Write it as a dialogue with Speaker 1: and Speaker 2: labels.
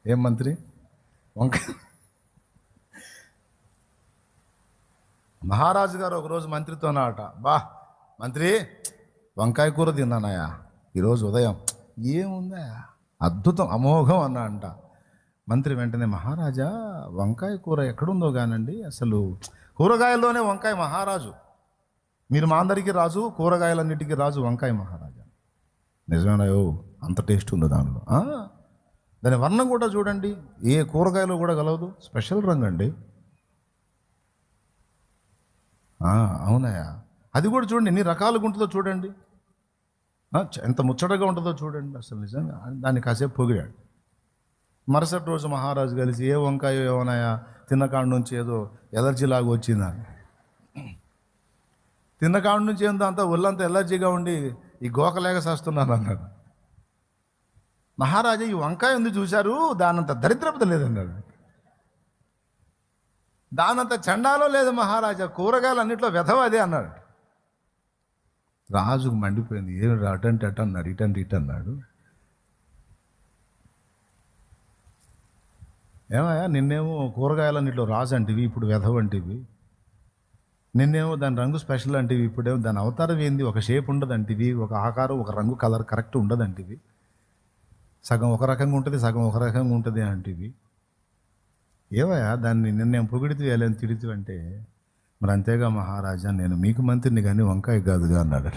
Speaker 1: ఏం మంత్రి? వంకాయ. మహారాజు గారు ఒకరోజు మంత్రితో అన్నమాట, బా మంత్రి, వంకాయ కూర తిన్నానయ్యా ఈరోజు ఉదయం. ఏముందా, అద్భుతం, అమోఘం అన్నా అంట. మంత్రి వెంటనే, మహారాజా వంకాయ కూర ఎక్కడుందో కానండి, అసలు కూరగాయల్లోనే వంకాయ మహారాజు. మీరు మా అందరికీ రాజు, కూరగాయలన్నిటికీ రాజు వంకాయ మహారాజా. నిజమేనాయో, అంత టేస్ట్ ఉంది దానిలో. దాని వర్ణం కూడా చూడండి, ఏ కూరగాయలు కూడా కలవదు, స్పెషల్ రంగు అండి. అవునాయా, అది కూడా చూడండి ఎన్ని రకాలుగా ఉంటుందో చూడండి, ఎంత ముచ్చటగా ఉంటుందో చూడండి. అసలు నిజంగా దాన్ని కాసేపు పొగిడాడు. మరుసటి రోజు మహారాజు కలిసి, ఏ వంకాయ ఏమన్నాయా, తిన్నకాడ నుంచి ఏదో ఎలర్జీ లాగా వచ్చిందని. తిన్నకాడ నుంచి ఏందో అంతా ఒళ్ళంతా ఎలర్జీగా ఉండి ఈ గోకలేక చేస్తున్నాను అన్నాడు. మహారాజా ఈ వంకాయ ఉంది చూశారు, దానంత దరిద్రపత లేదన్నాడు. దానంత చండాలో లేదు మహారాజా, కూరగాయలు అన్నింటిలో వెధవ అదే అన్నాడు. రాజుకు మండిపోయింది. ఏమి అటంటే అట అన్నాడు, ఇటంటే ఇటు అన్నాడు. ఏమయ్యా, నిన్నేమో కూరగాయలన్నింటిలో రాజు అంటివి, ఇప్పుడు వెధవ అంటివి. నిన్నేమో దాని రంగు స్పెషల్ అంటివి, ఇప్పుడేమో దాని అవతారం ఏంది, ఒక షేప్ ఉండదు అంటివి, ఒక ఆకారం, ఒక రంగు, కలర్ కరెక్ట్ ఉండదు అంటివి, సగం ఒక రకంగా ఉంటుంది, సగం ఒక రకంగా ఉంటుంది అంటివి. ఏవయ్యా, దాన్ని నిన్నేం పొగిడితే వెళ్ళని తిడితే అంటే, మరి అంతేగా మహారాజా, నేను మీకు మంత్రిని కానీ వంకాయ కాదుగా అన్నాడు.